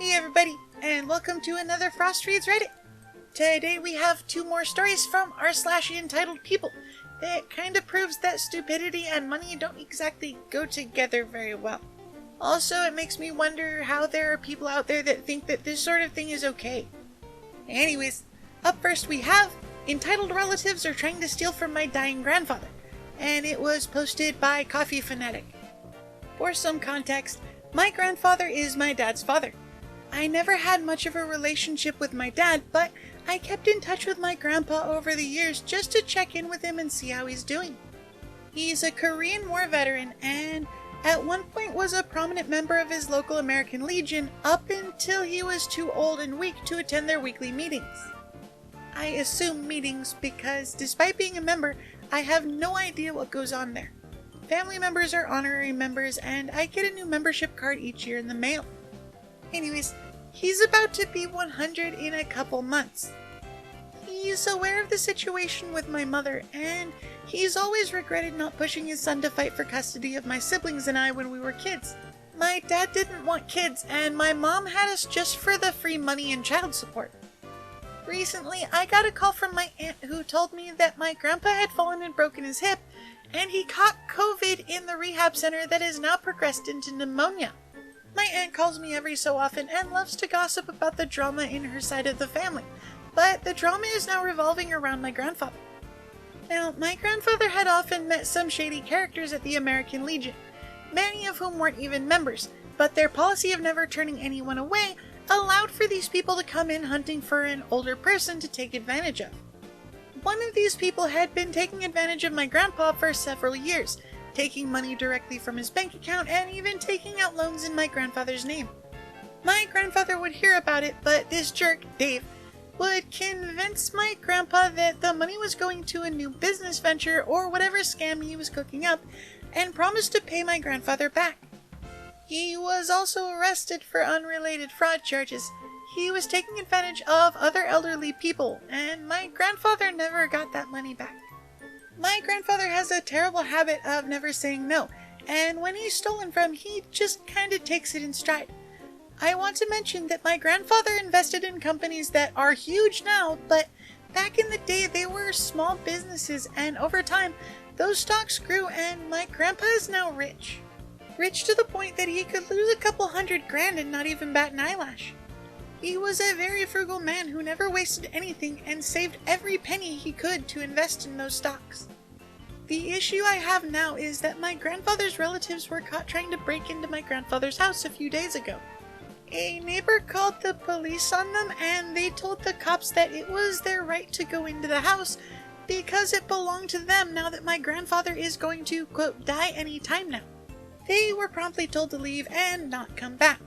Hey everybody, and welcome to another Frost Reads Reddit. Today we have two more stories from r/entitled people that kinda proves that stupidity and money don't exactly go together very well. Also, it makes me wonder how there are people out there that think that this sort of thing is okay. Anyways, up first we have Entitled Relatives Are Trying to Steal From My Dying Grandfather, and it was posted by Coffee Fanatic. For some context, my grandfather is my dad's father. I never had much of a relationship with my dad, but I kept in touch with my grandpa over the years just to check in with him and see how he's doing. He's a Korean War veteran and at one point was a prominent member of his local American Legion up until he was too old and weak to attend their weekly meetings. I assume meetings because despite being a member, I have no idea what goes on there. Family members are honorary members and I get a new membership card each year in the mail. Anyways, he's about to be 100 in a couple months. He's aware of the situation with my mother, and he's always regretted not pushing his son to fight for custody of my siblings and I when we were kids. My dad didn't want kids, and my mom had us just for the free money and child support. Recently, I got a call from my aunt who told me that my grandpa had fallen and broken his hip, and he caught COVID in the rehab center that has now progressed into pneumonia. My aunt calls me every so often and loves to gossip about the drama in her side of the family, but the drama is now revolving around my grandfather. Now, my grandfather had often met some shady characters at the American Legion, many of whom weren't even members, but their policy of never turning anyone away allowed for these people to come in hunting for an older person to take advantage of. One of these people had been taking advantage of my grandpa for several years, taking money directly from his bank account and even taking out loans in my grandfather's name. My grandfather would hear about it, but this jerk, Dave, would convince my grandpa that the money was going to a new business venture or whatever scam he was cooking up, and promised to pay my grandfather back. He was also arrested for unrelated fraud charges. He was taking advantage of other elderly people, and my grandfather never got that money back. My grandfather has a terrible habit of never saying no, and when he's stolen from, he just kinda takes it in stride. I want to mention that my grandfather invested in companies that are huge now, but back in the day they were small businesses, and over time, those stocks grew and my grandpa is now rich. Rich to the point that he could lose a couple $100,000 and not even bat an eyelash. He was a very frugal man who never wasted anything and saved every penny he could to invest in those stocks. The issue I have now is that my grandfather's relatives were caught trying to break into my grandfather's house a few days ago. A neighbor called the police on them and they told the cops that it was their right to go into the house because it belonged to them now that my grandfather is going to, quote, die any time now. They were promptly told to leave and not come back.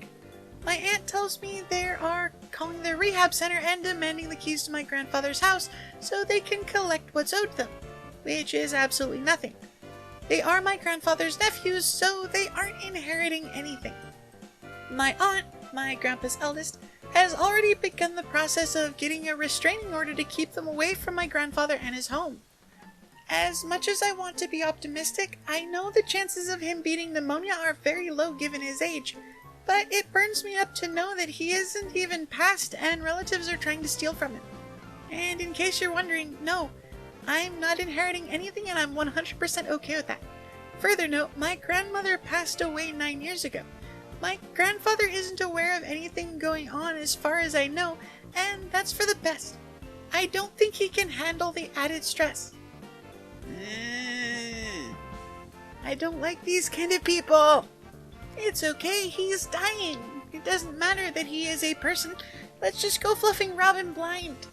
My aunt tells me they are calling the rehab center and demanding the keys to my grandfather's house so they can collect what's owed them, which is absolutely nothing. They are my grandfather's nephews, so they aren't inheriting anything. My aunt, my grandpa's eldest, has already begun the process of getting a restraining order to keep them away from my grandfather and his home. As much as I want to be optimistic, I know the chances of him beating pneumonia are very low given his age, but it burns me up to know that he isn't even passed and relatives are trying to steal from him. And in case you're wondering, no, I'm not inheriting anything and I'm 100% okay with that. Further note, my grandmother passed away 9 years ago. My grandfather isn't aware of anything going on as far as I know, and that's for the best. I don't think he can handle the added stress. I don't like these kind of people. It's okay, he's dying. It doesn't matter that he is a person. Let's just go fluffing Robin blind.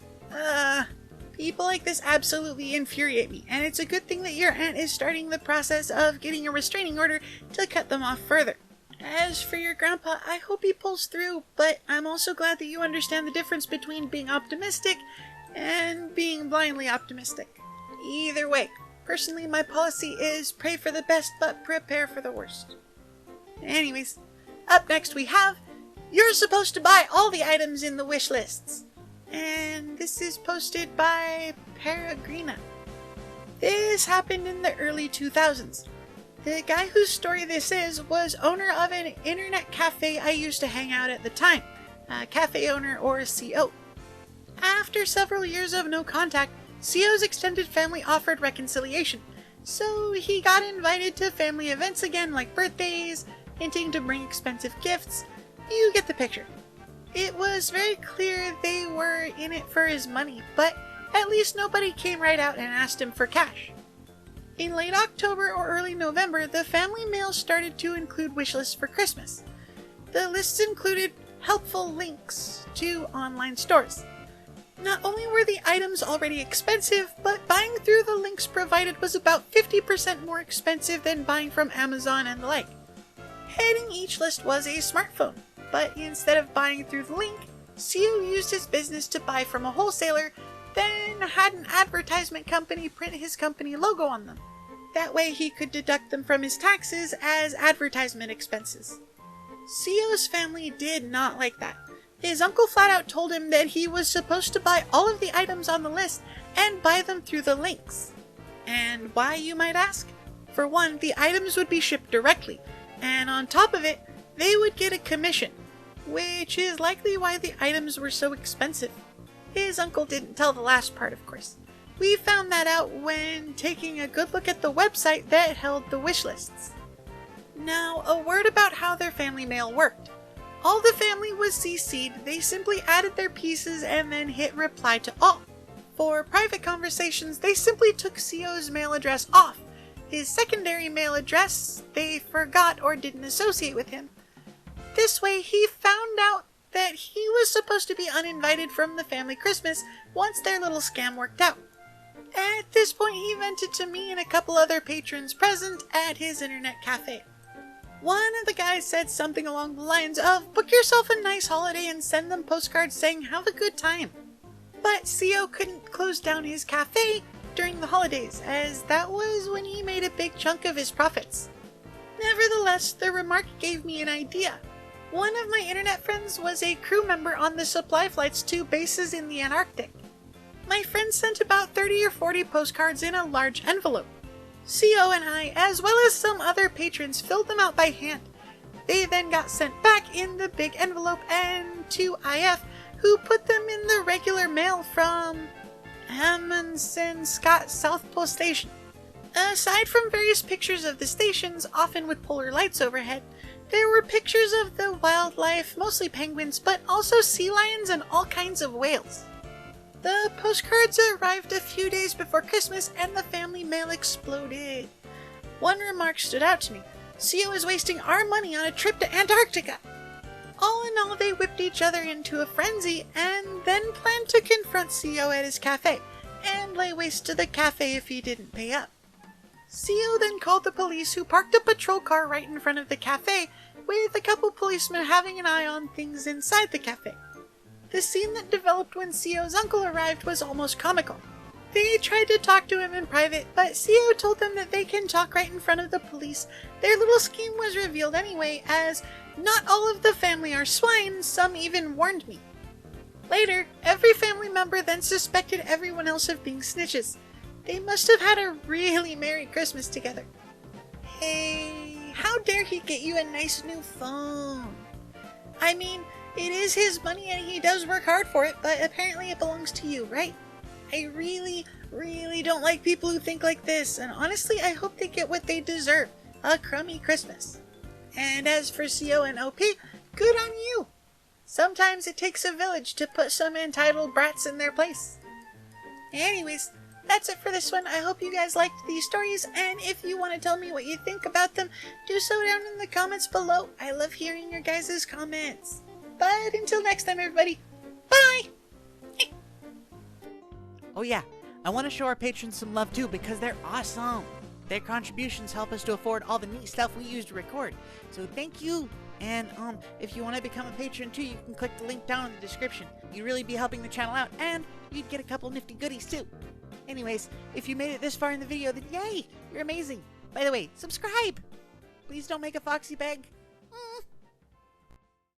People like this absolutely infuriate me, and it's a good thing that your aunt is starting the process of getting a restraining order to cut them off further. As for your grandpa, I hope he pulls through, but I'm also glad that you understand the difference between being optimistic and being blindly optimistic. Either way, personally my policy is pray for the best but prepare for the worst. Anyways, up next we have You're Supposed to Buy All the Items in the Wish Lists. And this is posted by Peregrina. This happened in the early 2000s. The guy whose story this is was owner of an internet cafe I used to hang out at the time, cafe owner or CO. After several years of no contact, CO's extended family offered reconciliation, so he got invited to family events again like birthdays, hinting to bring expensive gifts. You get the picture. It was very clear they were in it for his money, but at least nobody came right out and asked him for cash. In late October or early November, the family mail started to include wish lists for Christmas. The lists included helpful links to online stores. Not only were the items already expensive, but buying through the links provided was about 50% more expensive than buying from Amazon and the like. Heading each list was a smartphone, but instead of buying through the link, CO used his business to buy from a wholesaler, then had an advertisement company print his company logo on them. That way he could deduct them from his taxes as advertisement expenses. CO's family did not like that. His uncle flat out told him that he was supposed to buy all of the items on the list and buy them through the links. And why, you might ask? For one, the items would be shipped directly, and on top of it, they would get a commission, which is likely why the items were so expensive. His uncle didn't tell the last part, of course. We found that out when taking a good look at the website that held the wish lists. Now, a word about how their family mail worked. All the family was CC'd, they simply added their pieces and then hit reply to all. For private conversations, they simply took CO's mail address off. His secondary mail address, they forgot or didn't associate with him. This way, he found out that he was supposed to be uninvited from the family Christmas once their little scam worked out. At this point, he vented to me and a couple other patrons present at his internet cafe. One of the guys said something along the lines of, book yourself a nice holiday and send them postcards saying have a good time. But CO couldn't close down his cafe during the holidays, as that was when he made a big chunk of his profits. Nevertheless, the remark gave me an idea. One of my internet friends was a crew member on the supply flights to bases in the Antarctic. My friend sent about 30 or 40 postcards in a large envelope. CO and I, as well as some other patrons, filled them out by hand. They then got sent back in the big envelope and to IF, who put them in the regular mail from Amundsen Scott South Pole Station. Aside from various pictures of the stations, often with polar lights overhead, there were pictures of the wildlife, mostly penguins, but also sea lions and all kinds of whales. The postcards arrived a few days before Christmas and the family mail exploded. One remark stood out to me. CO is wasting our money on a trip to Antarctica. All in all, they whipped each other into a frenzy and then planned to confront CO at his cafe and lay waste to the cafe if he didn't pay up. CO then called the police, who parked a patrol car right in front of the cafe with a couple policemen having an eye on things inside the cafe. The scene that developed when CO's uncle arrived was almost comical. They tried to talk to him in private, but CO told them that they can talk right in front of the police. Their little scheme was revealed anyway, as not all of the family are swine, some even warned me. Later, every family member then suspected everyone else of being snitches. They must have had a really merry Christmas together. Hey, how dare he get you a nice new phone? I mean, it is his money and he does work hard for it, but apparently it belongs to you, right? I really don't like people who think like this, and honestly, I hope they get what they deserve, a crummy Christmas. And as for CO and OP, good on you! Sometimes it takes a village to put some entitled brats in their place. Anyways, that's it for this one. I hope you guys liked these stories, and if you want to tell me what you think about them, do so down in the comments below. I love hearing your guys' comments. But until next time, everybody, bye! Oh yeah, I want to show our patrons some love too because they're awesome. Their contributions help us to afford all the neat stuff we use to record. So thank you. And if you want to become a patron too, you can click the link down in the description. You'd really be helping the channel out, and you'd get a couple nifty goodies too. Anyways, if you made it this far in the video, then yay, you're amazing. By the way, subscribe! Please don't make a foxy bag.